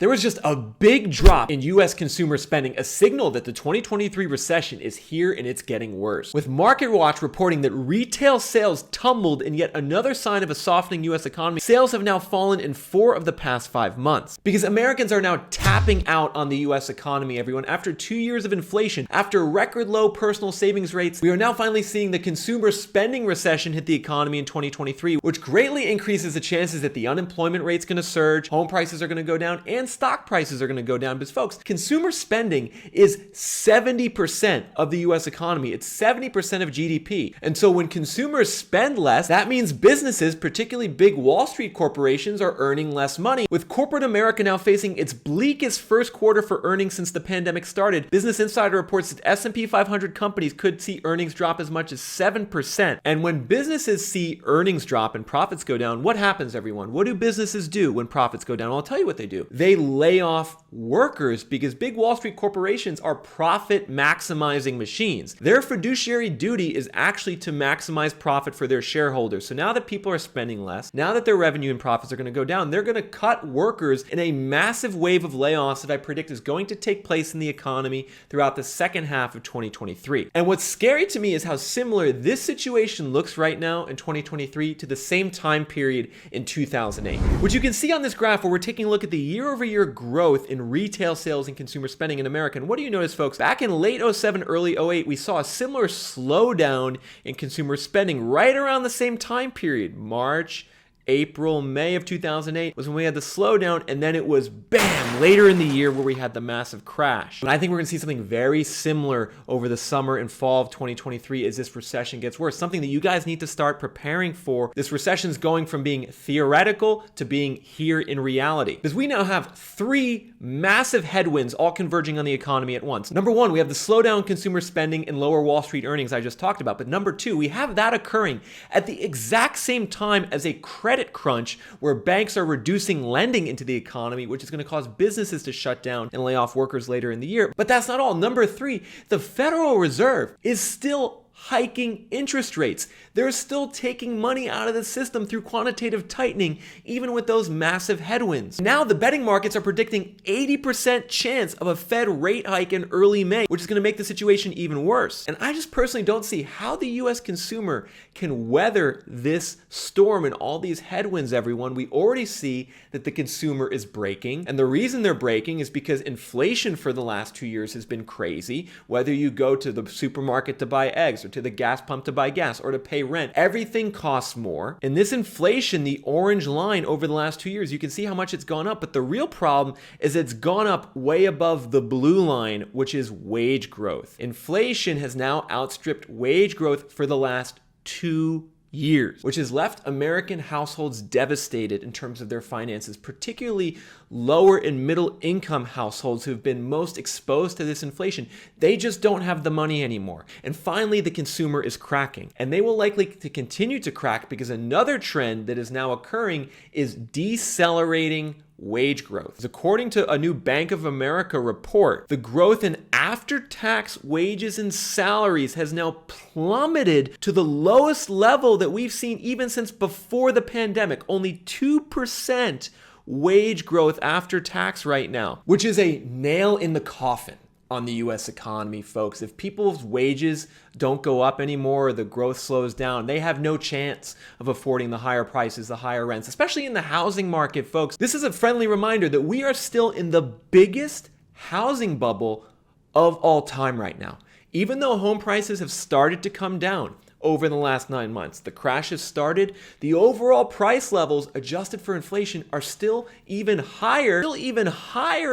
There was just a big drop in US consumer spending, a signal that the 2023 recession is here and it's getting worse. With MarketWatch reporting that retail sales tumbled in yet another sign of a softening US economy, sales have now fallen in 4 of the past 5 months. Because Americans are now tapping out on the US economy, everyone. After 2 years of inflation, after record low personal savings rates, we are now finally seeing the consumer spending recession hit the economy in 2023, which greatly increases the chances that the unemployment rate's gonna surge, home prices are gonna go down, and stock prices are going to go down because, folks, consumer spending is 70% of the US economy. It's 70% of GDP. And so when consumers spend less, that means businesses, particularly big Wall Street corporations, are earning less money. With corporate America now facing its bleakest first quarter for earnings since the pandemic started, Business Insider reports that S&P 500 companies could see earnings drop as much as 7%. And when businesses see earnings drop and profits go down, what happens, everyone? What do businesses do when profits go down? Well, I'll tell you what they do. They lay off workers because big Wall Street corporations are profit maximizing machines. Their fiduciary duty is actually to maximize profit for their shareholders. So now that people are spending less, now that their revenue and profits are going to go down, they're going to cut workers in a massive wave of layoffs that I predict is going to take place in the economy throughout the second half of 2023. And what's scary to me is how similar this situation looks right now in 2023 to the same time period in 2008. Which you can see on this graph where we're taking a look at the year-over-year growth in retail sales and consumer spending in America. And what do you notice, folks? Back in late 07, early 08, we saw a similar slowdown in consumer spending right around the same time period. March, April, May of 2008 was when we had the slowdown, and then it was bam, later in the year where we had the massive crash. And I think we're gonna see something very similar over the summer and fall of 2023 as this recession gets worse. Something that you guys need to start preparing for. This recession's going from being theoretical to being here in reality. Because we now have 3 massive headwinds all converging on the economy at once. Number 1, we have the slowdown in consumer spending and lower Wall Street earnings I just talked about. But number 2, we have that occurring at the exact same time as a credit crunch where banks are reducing lending into the economy, which is going to cause businesses to shut down and lay off workers later in the year. But that's not all. Number 3, the Federal Reserve is still hiking interest rates. They're still taking money out of the system through quantitative tightening, even with those massive headwinds. Now the betting markets are predicting 80% chance of a Fed rate hike in early May, which is going to make the situation even worse. And I just personally don't see how the US consumer can weather this storm and all these headwinds, everyone. We already see that the consumer is breaking. And the reason they're breaking is because inflation for the last 2 years has been crazy. Whether you go to the supermarket to buy eggs or to the gas pump to buy gas or to pay rent, everything costs more. And this inflation, the orange line over the last 2 years, you can see how much it's gone up. But the real problem is it's gone up way above the blue line, which is wage growth. Inflation has now outstripped wage growth for the last 2 years, which has left American households devastated in terms of their finances, particularly lower and middle income households who have been most exposed to this inflation. They just don't have the money anymore. And finally, the consumer is cracking, and they will likely to continue to crack because another trend that is now occurring is decelerating wage growth. According to a new Bank of America report, the growth in after-tax wages and salaries has now plummeted to the lowest level that we've seen even since before the pandemic. Only 2% wage growth after tax right now, which is a nail in the coffin on the US economy, folks. If people's wages don't go up anymore, or the growth slows down, they have no chance of affording the higher prices, the higher rents, especially in the housing market, folks. This is a friendly reminder that we are still in the biggest housing bubble of all time right now. Even though home prices have started to come down over the last 9 months, the crash has started, the overall price levels adjusted for inflation are still even higher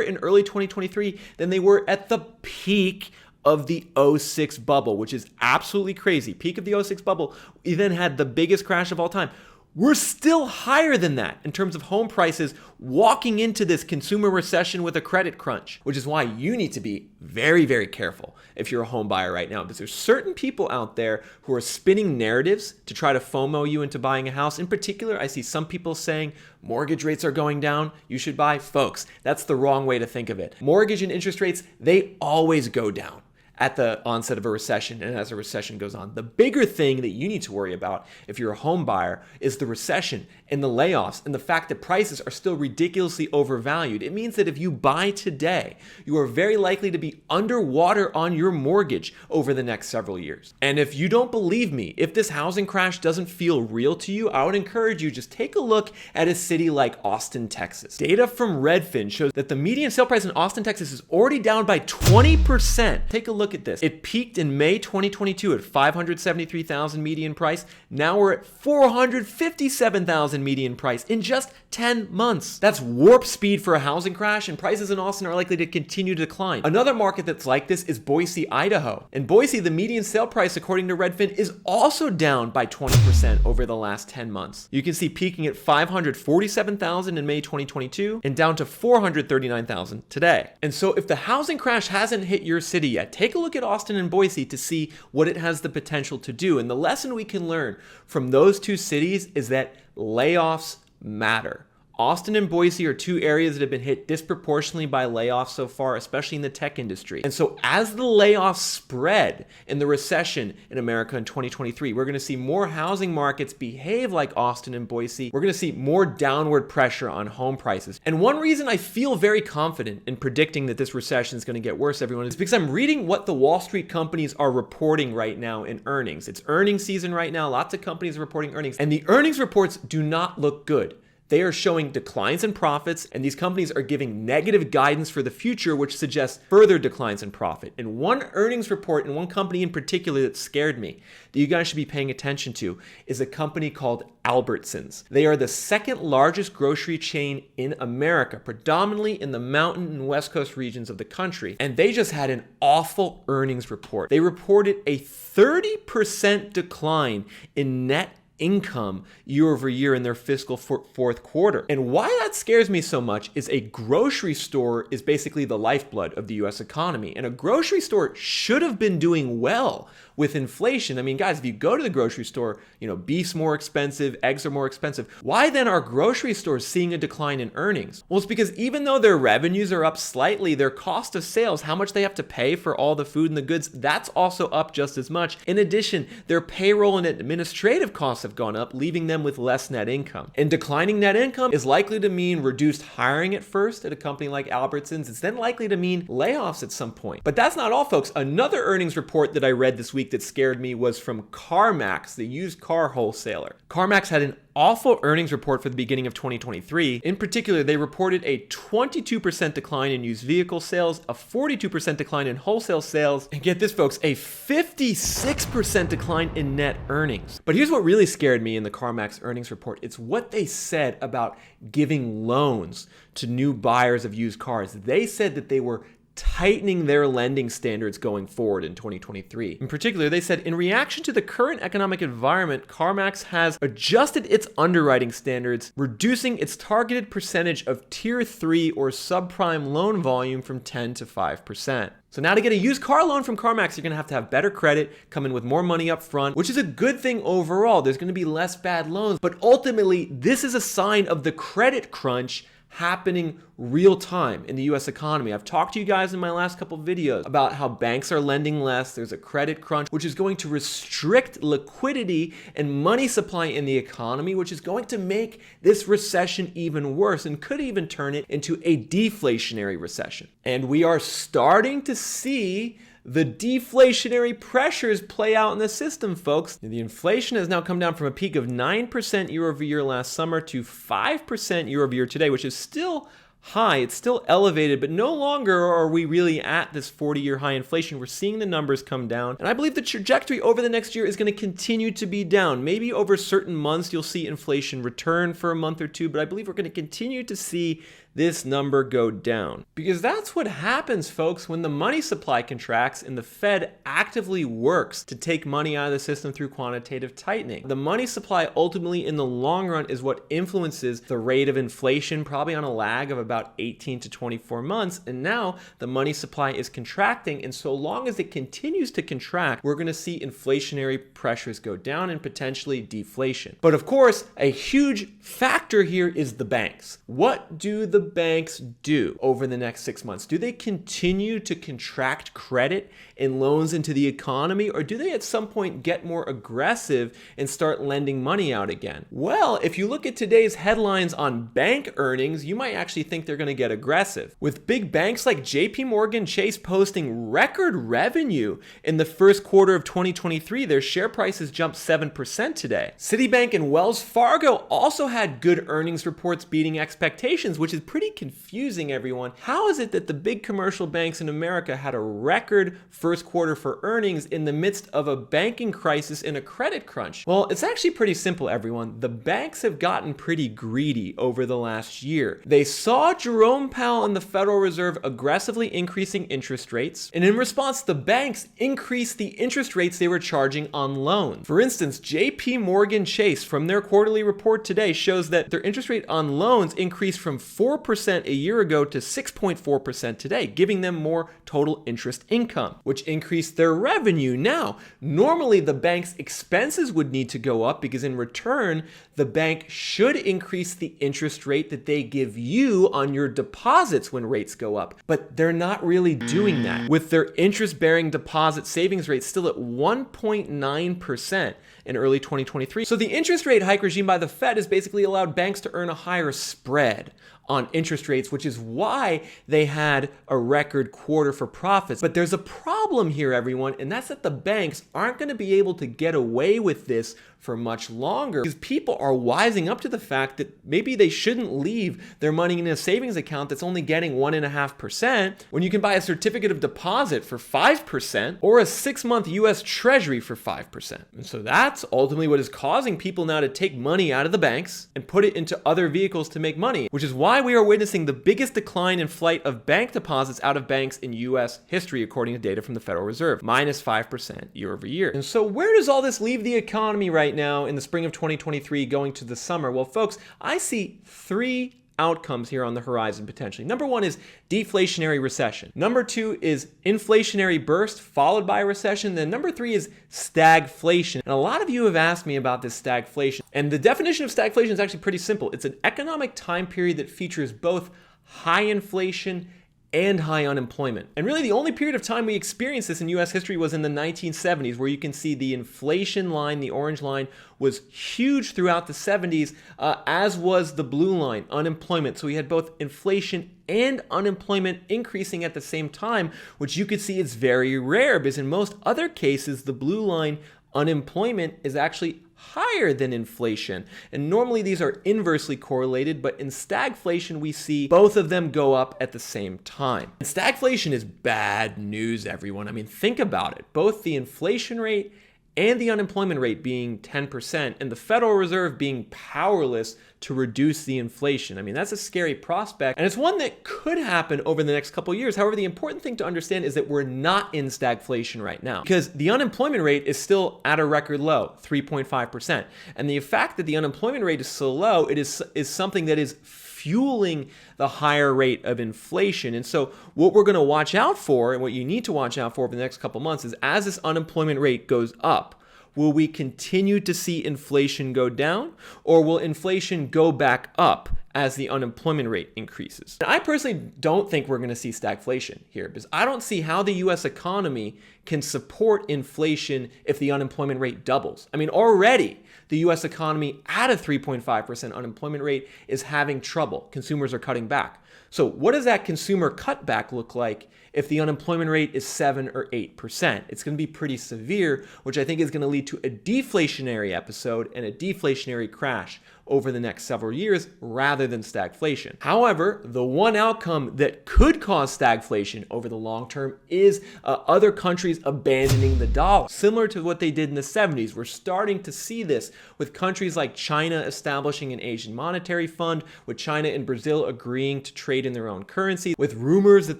in early 2023 than they were at the peak of the 06 bubble, which is absolutely crazy. Peak of the 06 bubble, we then had the biggest crash of all time. We're still higher than that in terms of home prices walking into this consumer recession with a credit crunch, which is why you need to be very, very careful if you're a home buyer right now, because there's certain people out there who are spinning narratives to try to FOMO you into buying a house. In particular, I see some people saying mortgage rates are going down, you should buy. Folks, that's the wrong way to think of it. Mortgage and interest rates, they always go down. at the onset of a recession and as a recession goes on. The bigger thing that you need to worry about if you're a home buyer is the recession and the layoffs and the fact that prices are still ridiculously overvalued. It means that if you buy today, you are very likely to be underwater on your mortgage over the next several years. And if you don't believe me, if this housing crash doesn't feel real to you, I would encourage you just take a look at a city like Austin, Texas. Data from Redfin shows that the median sale price in Austin, Texas is already down by 20%. Take a look at this. It peaked in May 2022 at $573,000 median price. Now we're at $457,000 median price in just 10 months. That's warp speed for a housing crash, and prices in Austin are likely to continue to decline. Another market that's like this is Boise, Idaho. In Boise, the median sale price, according to Redfin, is also down by 20% over the last 10 months. You can see peaking at $547,000 in May 2022 and down to $439,000 today. And so if the housing crash hasn't hit your city yet, take a look at Austin and Boise to see what it has the potential to do. And the lesson we can learn from those two cities is that layoffs matter. Austin and Boise are two areas that have been hit disproportionately by layoffs so far, especially in the tech industry. And so as the layoffs spread in the recession in America in 2023, we're going to see more housing markets behave like Austin and Boise. We're going to see more downward pressure on home prices. And one reason I feel very confident in predicting that this recession is going to get worse, everyone, is because I'm reading what the Wall Street companies are reporting right now in earnings. It's earnings season right now. Lots of companies are reporting earnings, and the earnings reports do not look good. They are showing declines in profits, and these companies are giving negative guidance for the future, which suggests further declines in profit. And one earnings report and one company in particular that scared me, that you guys should be paying attention to, is a company called Albertsons. They are the second largest grocery chain in America, predominantly in the mountain and West Coast regions of the country. And they just had an awful earnings report. They reported a 30% decline in net income year over year in their fiscal fourth quarter. And why that scares me so much is a grocery store is basically the lifeblood of the US economy. And a grocery store should have been doing well with inflation. I mean, guys, if you go to the grocery store, beef's more expensive, eggs are more expensive. Why then are grocery stores seeing a decline in earnings? Well, it's because even though their revenues are up slightly, their cost of sales, how much they have to pay for all the food and the goods, that's also up just as much. In addition, their payroll and administrative costs have gone up, leaving them with less net income. And declining net income is likely to mean reduced hiring at first at a company like Albertsons. It's then likely to mean layoffs at some point. But that's not all, folks. Another earnings report that I read this week that scared me was from CarMax, the used car wholesaler. CarMax had an awful earnings report for the beginning of 2023. In particular, they reported a 22% decline in used vehicle sales, a 42% decline in wholesale sales, and get this, folks, a 56% decline in net earnings. But here's what really scared me in the CarMax earnings report. It's what they said about giving loans to new buyers of used cars. They said that they were tightening their lending standards going forward in 2023. In particular, they said, in reaction to the current economic environment, CarMax has adjusted its underwriting standards, reducing its targeted percentage of Tier 3 or subprime loan volume from 10 to 5%. So now to get a used car loan from CarMax, you're going to have better credit, come in with more money up front, which is a good thing overall. There's going to be less bad loans. But ultimately, this is a sign of the credit crunch happening real time in the US economy. I've talked to you guys in my last couple of videos about how banks are lending less. There's a credit crunch, which is going to restrict liquidity and money supply in the economy, which is going to make this recession even worse and could even turn it into a deflationary recession. And we are starting to see the deflationary pressures play out in the system, folks. The inflation has now come down from a peak of 9% year over year last summer to 5% year over year today, which is still high. It's still elevated, but no longer are we really at this 40-year high inflation. We're seeing the numbers come down. And I believe the trajectory over the next year is going to continue to be down. Maybe over certain months, you'll see inflation return for a month or two, but I believe we're going to continue to see this number go down. Because that's what happens, folks, when the money supply contracts and the Fed actively works to take money out of the system through quantitative tightening. The money supply ultimately in the long run is what influences the rate of inflation, probably on a lag of about 18 to 24 months. And now the money supply is contracting. And so long as it continues to contract, we're going to see inflationary pressures go down and potentially deflation. But of course, a huge factor here is the banks. What do the banks do over the next 6 months? Do they continue to contract credit and loans into the economy, or do they at some point get more aggressive and start lending money out again? Well, if you look at today's headlines on bank earnings, you might actually think they're going to get aggressive. With big banks like JP Morgan Chase posting record revenue in the first quarter of 2023, their share prices jumped 7% today. Citibank and Wells Fargo also had good earnings reports beating expectations, which is pretty confusing, everyone. How is it that the big commercial banks in America had a record first quarter for earnings in the midst of a banking crisis and a credit crunch? Well, it's actually pretty simple, everyone. The banks have gotten pretty greedy over the last year. They saw Jerome Powell and the Federal Reserve aggressively increasing interest rates, and in response, the banks increased the interest rates they were charging on loans. For instance, JP Morgan Chase, from their quarterly report today, shows that their interest rate on loans increased from 4% a year ago to 6.4% today, giving them more total interest income, which increased their revenue. Now, normally the bank's expenses would need to go up because in return, the bank should increase the interest rate that they give you on your deposits when rates go up. But they're not really doing that, with their interest-bearing deposit savings rate still at 1.9% in early 2023. So the interest rate hike regime by the Fed has basically allowed banks to earn a higher spread on interest rates, which is why they had a record quarter for profits. But there's a problem here, everyone, and that's that the banks aren't going to be able to get away with this for much longer because people are wising up to the fact that maybe they shouldn't leave their money in a savings account that's only getting 1.5% when you can buy a certificate of deposit for 5% or a 6-month US Treasury for 5%. And so that's ultimately what is causing people now to take money out of the banks and put it into other vehicles to make money, which is why we are witnessing the biggest decline in flight of bank deposits out of banks in US history, according to data from the Federal Reserve, -5% year over year. And so where does all this leave the economy right now in the spring of 2023 going to the summer? Well, folks, I see three outcomes here on the horizon potentially. Number one is deflationary recession. Number two is inflationary burst followed by a recession. Then number three is stagflation. And a lot of you have asked me about this stagflation. And the definition of stagflation is actually pretty simple. It's an economic time period that features both high inflation and high unemployment. And really the only period of time we experienced this in US history was in the 1970s, where you can see the inflation line, the orange line, was huge throughout the 70s, as was the blue line, unemployment. So we had both inflation and unemployment increasing at the same time, which you could see is very rare because in most other cases, the blue line, unemployment, is actually higher than inflation. And normally these are inversely correlated, but in stagflation, we see both of them go up at the same time. And stagflation is bad news, everyone. I mean, think about it. Both the inflation rate and the unemployment rate being 10%, and the Federal Reserve being powerless to reduce the inflation. I mean, that's a scary prospect, and it's one that could happen over the next couple of years. However, the important thing to understand is that we're not in stagflation right now because the unemployment rate is still at a record low, 3.5%. And the fact that the unemployment rate is so low, it is something that is fueling the higher rate of inflation. And so what we're going to watch out for, and what you need to watch out for over the next couple months, is as this unemployment rate goes up, will we continue to see inflation go down, or will inflation go back up as the unemployment rate increases? And I personally don't think we're going to see stagflation here because I don't see how the US economy can support inflation if the unemployment rate doubles. I mean, already the US economy at a 3.5% unemployment rate is having trouble. Consumers are cutting back. So what does that consumer cutback look like if the unemployment rate is 7 or 8%? It's going to be pretty severe, which I think is going to lead to a deflationary episode and a deflationary crash over the next several years rather than stagflation. However, the one outcome that could cause stagflation over the long term is other countries abandoning the dollar, similar to what they did in the 70s. We're starting to see this with countries like China establishing an Asian monetary fund, with China and Brazil agreeing to trade in their own currency, with rumors that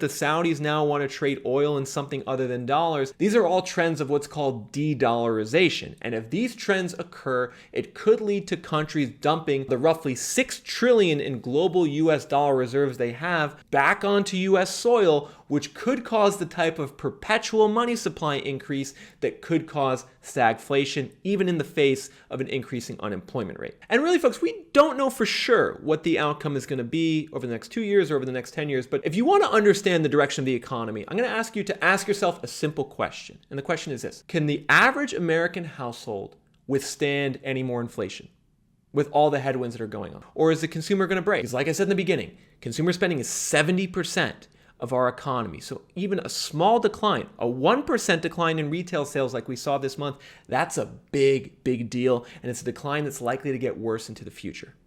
the Saudis now want to trade oil in something other than dollars. These are all trends of what's called de-dollarization. And if these trends occur, it could lead to countries dumping the roughly $6 trillion in global US dollar reserves they have back onto US soil, which could cause the type of perpetual money supply increase that could cause stagflation, even in the face of an increasing unemployment rate. And really, folks, we don't know for sure what the outcome is going to be over the next 2 years or over the next 10 years. But if you want to understand the direction of the economy, I'm going to ask you to ask yourself a simple question. And the question is this: can the average American household withstand any more inflation with all the headwinds that are going on? Or is the consumer going to break? Because like I said in the beginning, consumer spending is 70% of our economy. So even a small decline, a 1% decline in retail sales like we saw this month, that's a big, big deal. And it's a decline that's likely to get worse into the future.